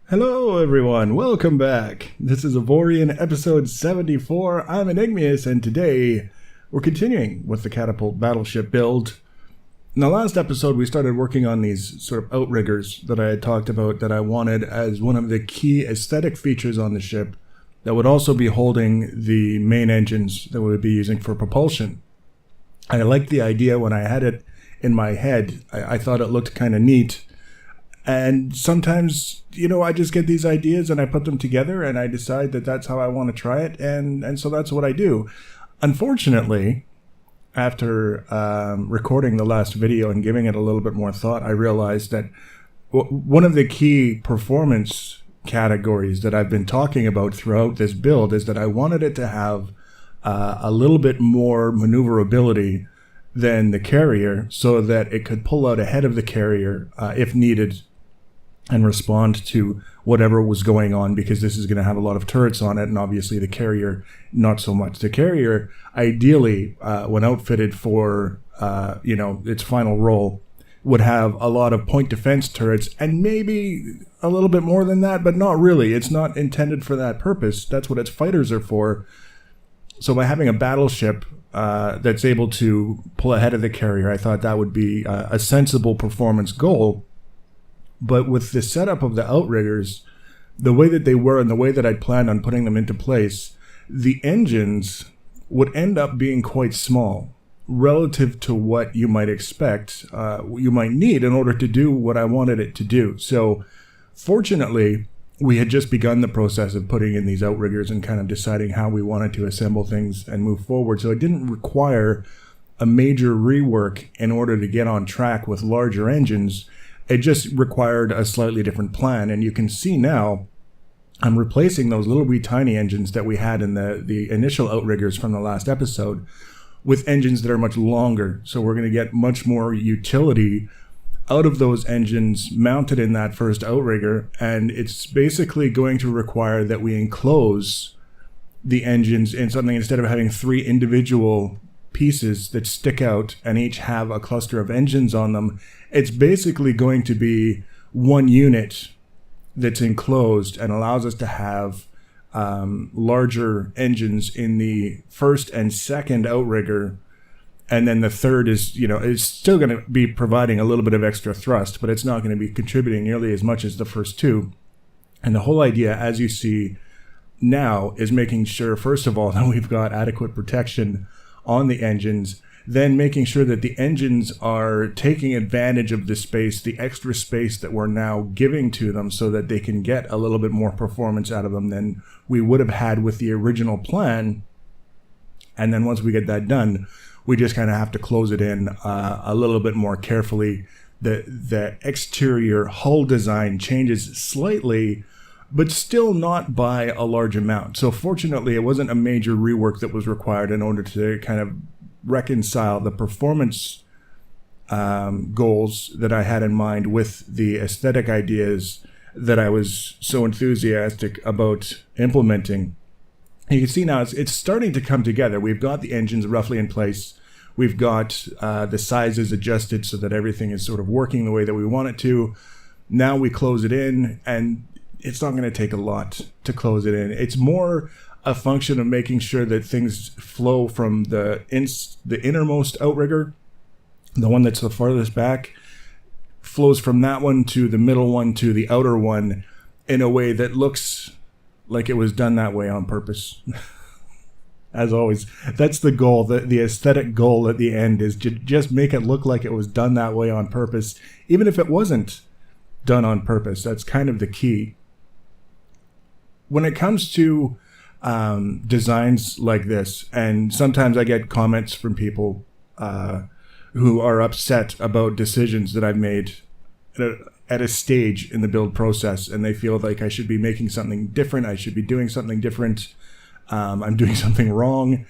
Hello everyone, welcome back. This is Avorion episode 74. I'm Enigmius, and today we're continuing with the Catapult Battleship build. In the last episode we started working on these sort of outriggers that I had talked about that I wanted as one of the key aesthetic features on the ship that would also be holding the main engines that we would be using for propulsion. I liked the idea when I had it in my head. I thought it looked kind of neat. And sometimes, I just get these ideas and I put them together and I decide that that's how I want to try it. And so that's what I do. Unfortunately, after recording the last video and giving it a little bit more thought, I realized that one of the key performance categories that I've been talking about throughout this build is that I wanted it to have a little bit more maneuverability than the carrier so that it could pull out ahead of the carrier if needed and respond to whatever was going on, because this is going to have a lot of turrets on it, and obviously the carrier not so much. The carrier, ideally, when outfitted for its final role, would have a lot of point defense turrets and maybe a little bit more than that, but not really. It's not intended for that purpose. That's what its fighters are for. So by having a battleship that's able to pull ahead of the carrier, I thought that would be a sensible performance goal. But with the setup of the outriggers, the way that they were and the way that I'd planned on putting them into place, the engines would end up being quite small relative to what you might expect, you might need in order to do what I wanted it to do. So fortunately, we had just begun the process of putting in these outriggers and kind of deciding how we wanted to assemble things and move forward. So it didn't require a major rework in order to get on track with larger engines. It just required a slightly different plan. And you can see now I'm replacing those little wee tiny engines that we had in the initial outriggers from the last episode with engines that are much longer. So we're going to get much more utility out of those engines mounted in that first outrigger. And it's basically going to require that we enclose the engines in something, instead of having three individual pieces that stick out and each have a cluster of engines on them. It's basically going to be one unit that's enclosed and allows us to have larger engines in the first and second outrigger. And then the third is, it's still going to be providing a little bit of extra thrust, but it's not going to be contributing nearly as much as the first two. And the whole idea, as you see now, is making sure, first of all, that we've got adequate protection on the engines, then making sure that the engines are taking advantage of the space, the extra space that we're now giving to them, so that they can get a little bit more performance out of them than we would have had with the original plan. And then once we get that done, we just kind of have to close it in a little bit more carefully. The exterior hull design changes slightly, but still not by a large amount. So fortunately, it wasn't a major rework that was required in order to kind of reconcile the performance goals that I had in mind with the aesthetic ideas that I was so enthusiastic about implementing. You can see now it's starting to come together. We've got the engines roughly in place. We've got the sizes adjusted so that everything is sort of working the way that we want it to. Now we close it in, and it's not going to take a lot to close it in. It's more a function of making sure that things flow from the innermost outrigger, the one that's the farthest back, flows from that one to the middle one to the outer one in a way that looks like it was done that way on purpose. As always, that's the goal. The aesthetic goal at the end is to just make it look like it was done that way on purpose, even if it wasn't done on purpose. That's kind of the key. When it comes to designs like this, and sometimes I get comments from people who are upset about decisions that I've made at a stage in the build process, and they feel like I should be making something different, I should be doing something different, I'm doing something wrong.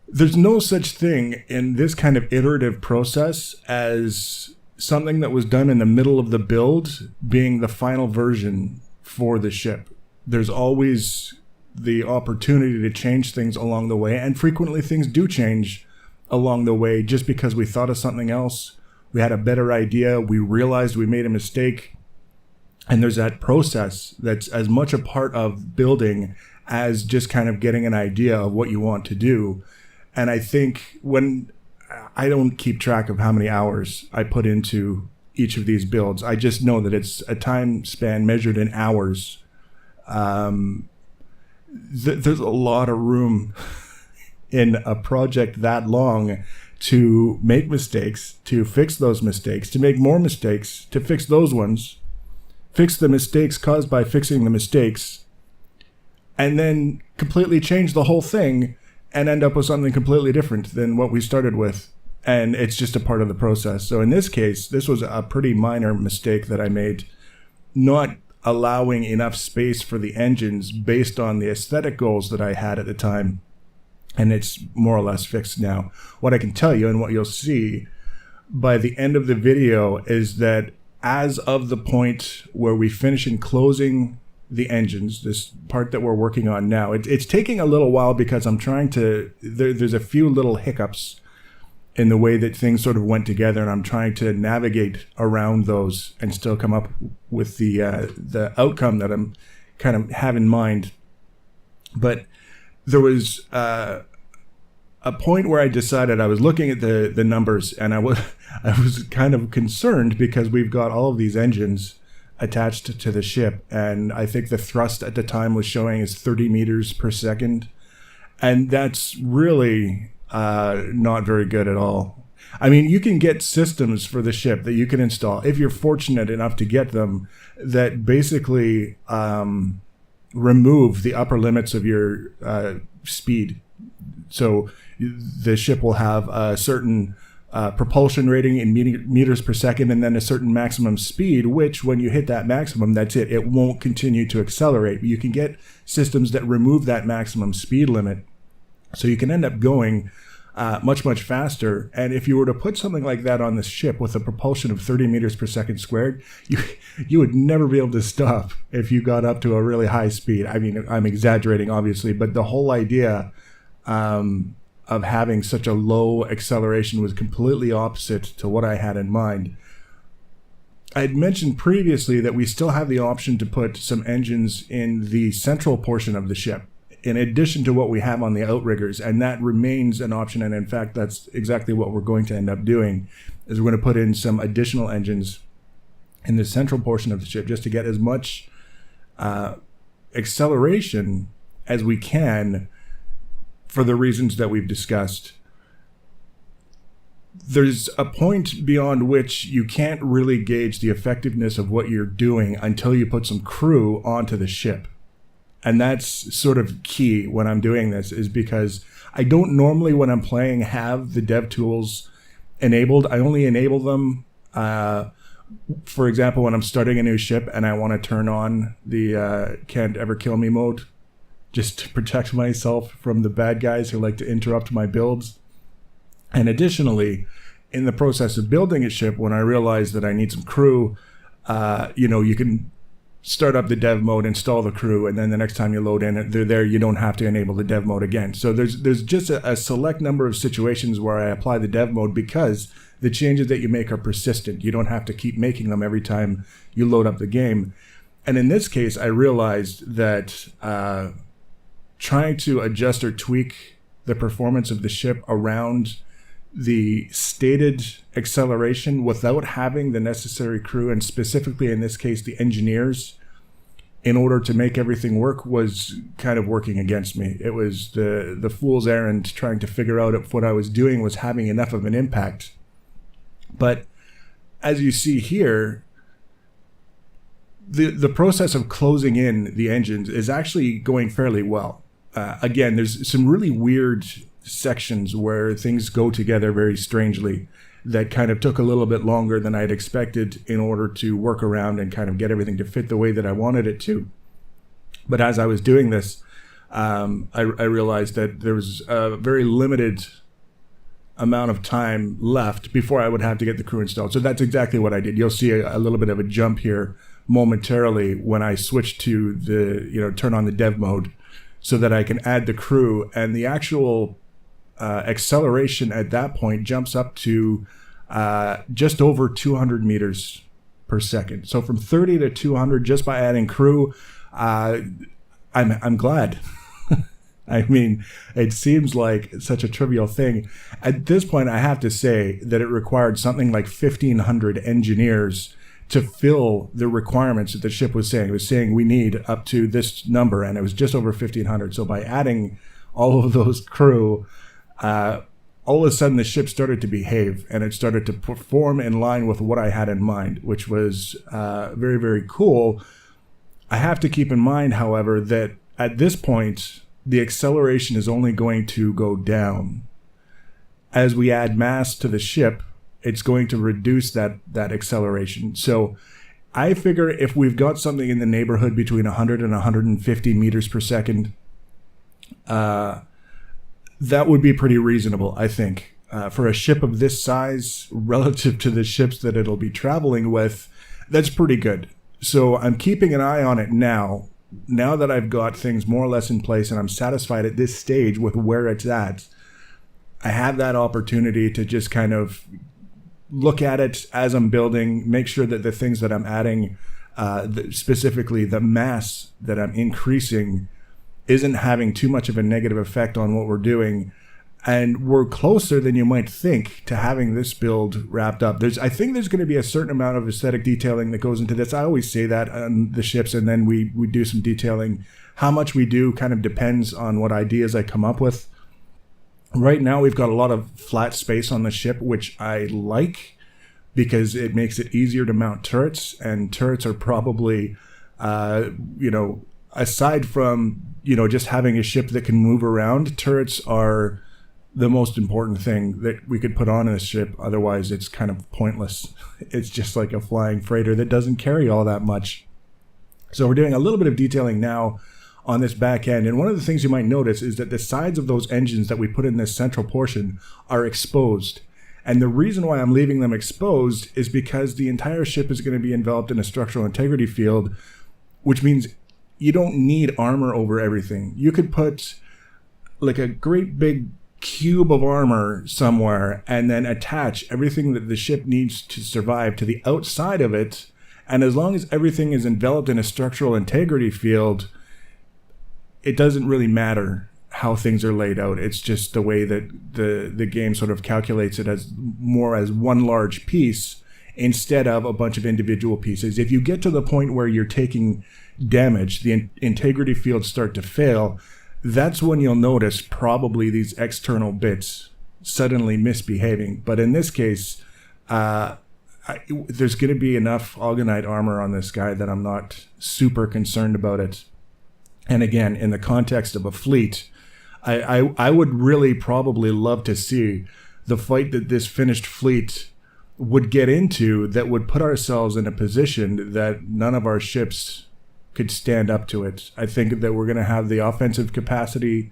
There's no such thing in this kind of iterative process as something that was done in the middle of the build being the final version for the ship. There's always the opportunity to change things along the way, and frequently things do change along the way just because we thought of something else, we had a better idea, we realized we made a mistake, And there's that process that's as much a part of building as just kind of getting an idea of what you want to do. And I think when I don't keep track of how many hours I put into each of these builds, I just know that it's a time span measured in hours. There's a lot of room in a project that long to make mistakes, to fix those mistakes, to make more mistakes, to fix those ones, fix the mistakes caused by fixing the mistakes, and then completely change the whole thing and end up with something completely different than what we started with. And it's just a part of the process. So in this case, this was a pretty minor mistake that I made, not allowing enough space for the engines based on the aesthetic goals that I had at the time. And it's more or less fixed now. What I can tell you and what you'll see by the end of the video is that as of the point where we finish enclosing the engines, this part that we're working on now, it's taking a little while because I'm trying to, there's a few little hiccups in the way that things sort of went together, and I'm trying to navigate around those and still come up with the outcome that I'm kind of have in mind. But there was a point where I decided, I was looking at the numbers, and I was kind of concerned because we've got all of these engines attached to the ship, and I think the thrust at the time was showing as 30 meters per second, and that's really not very good at all. I mean, you can get systems for the ship that you can install, if you're fortunate enough to get them, that basically remove the upper limits of your speed. So the ship will have a certain propulsion rating in meters per second, and then a certain maximum speed, which when you hit that maximum, that's it. It won't continue to accelerate. But you can get systems that remove that maximum speed limit. So you can end up going much, much faster. And if you were to put something like that on the ship with a propulsion of 30 meters per second squared, you would never be able to stop if you got up to a really high speed. I mean, I'm exaggerating, obviously, but the whole idea of having such a low acceleration was completely opposite to what I had in mind. I had mentioned previously that we still have the option to put some engines in the central portion of the ship, in addition to what we have on the outriggers, and that remains an option. And in fact, that's exactly what we're going to end up doing, is we're going to put in some additional engines in the central portion of the ship just to get as much acceleration as we can for the reasons that we've discussed. There's a point beyond which you can't really gauge the effectiveness of what you're doing until you put some crew onto the ship. And that's sort of key when I'm doing this, is because I don't normally, when I'm playing, have the dev tools enabled. I only enable them, for example, when I'm starting a new ship and I want to turn on the can't ever kill me mode, just to protect myself from the bad guys who like to interrupt my builds. And additionally, in the process of building a ship, when I realize that I need some crew, you can start up the dev mode, install the crew, and then the next time you load in, they're there. You don't have to enable the dev mode again. So there's just a select number of situations where I apply the dev mode because the changes that you make are persistent. You don't have to keep making them every time you load up the game. And in this case, I realized that trying to adjust or tweak the performance of the ship around the stated acceleration without having the necessary crew, and specifically in this case the engineers, in order to make everything work, was kind of working against me. It was the fool's errand, trying to figure out if what I was doing was having enough of an impact. But as you see here, the process of closing in the engines is actually going fairly well. Again, there's some really weird sections where things go together very strangely that kind of took a little bit longer than I'd expected in order to work around and kind of get everything to fit the way that I wanted it to. But as I was doing this, I realized that there was a very limited amount of time left before I would have to get the crew installed. So that's exactly what I did. You'll see a little bit of a jump here momentarily when I switch to the, turn on the dev mode so that I can add the crew, and the actual acceleration at that point jumps up to just over 200 meters per second. So from 30 to 200 just by adding crew. I'm glad. I mean, it seems like such a trivial thing. At this point, I have to say that it required something like 1,500 engineers to fill the requirements that the ship was saying. It was saying we need up to this number, and it was just over 1,500. So by adding all of those crew, all of a sudden the ship started to behave, and it started to perform in line with what I had in mind, which was very, very cool. I have to keep in mind, however, that at this point, the acceleration is only going to go down. As we add mass to the ship, it's going to reduce that acceleration. So I figure if we've got something in the neighborhood between 100 and 150 meters per second, that would be pretty reasonable, I think. For a ship of this size, relative to the ships that it'll be traveling with, that's pretty good. So I'm keeping an eye on it now that I've got things more or less in place and I'm satisfied at this stage with where it's at. I have that opportunity to just kind of look at it as I'm building, make sure that the things that I'm adding, specifically the mass that I'm increasing, isn't having too much of a negative effect on what we're doing. And we're closer than you might think to having this build wrapped up. I think there's going to be a certain amount of aesthetic detailing that goes into this. I always say that on the ships, and then we do some detailing. How much we do kind of depends on what ideas I come up with. Right now, we've got a lot of flat space on the ship, which I like because it makes it easier to mount turrets. And turrets are probably, aside from, just having a ship that can move around, turrets are the most important thing that we could put on a ship. Otherwise, it's kind of pointless. It's just like a flying freighter that doesn't carry all that much. So we're doing a little bit of detailing now on this back end. And one of the things you might notice is that the sides of those engines that we put in this central portion are exposed. And the reason why I'm leaving them exposed is because the entire ship is going to be enveloped in a structural integrity field, which means you don't need armor over everything. You could put like a great big cube of armor somewhere and then attach everything that the ship needs to survive to the outside of it, and as long as everything is enveloped in a structural integrity field, it doesn't really matter how things are laid out. It's just the way that the game sort of calculates it as more as one large piece instead of a bunch of individual pieces. If you get to the point where you're taking damage, the integrity fields start to fail, that's when you'll notice probably these external bits suddenly misbehaving. But in this case, there's going to be enough Algonite armor on this guy that I'm not super concerned about it. And again, in the context of a fleet, I would really probably love to see the fight that this finished fleet would get into that would put ourselves in a position that none of our ships could stand up to it. I think that we're going to have the offensive capacity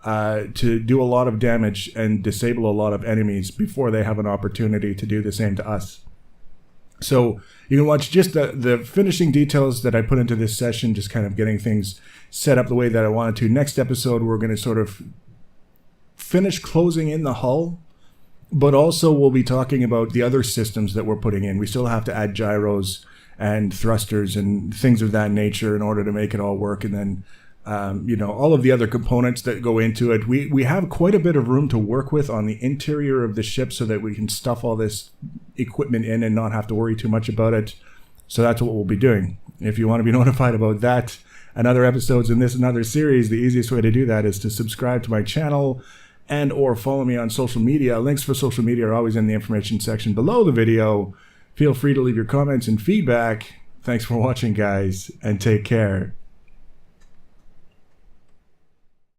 to do a lot of damage and disable a lot of enemies before they have an opportunity to do the same to us. So you can watch just the finishing details that I put into this session, just kind of getting things set up the way that I wanted to. Next episode, we're going to sort of finish closing in the hull, but also we'll be talking about the other systems that we're putting in. We still have to add gyros and thrusters and things of that nature in order to make it all work. And then, all of the other components that go into it. We have quite a bit of room to work with on the interior of the ship so that we can stuff all this equipment in and not have to worry too much about it. So that's what we'll be doing. If you want to be notified about that and other episodes in this and other series, the easiest way to do that is to subscribe to my channel and or follow me on social media. Links for social media are always in the information section below the video. Feel free to leave your comments and feedback. Thanks for watching, guys, and take care.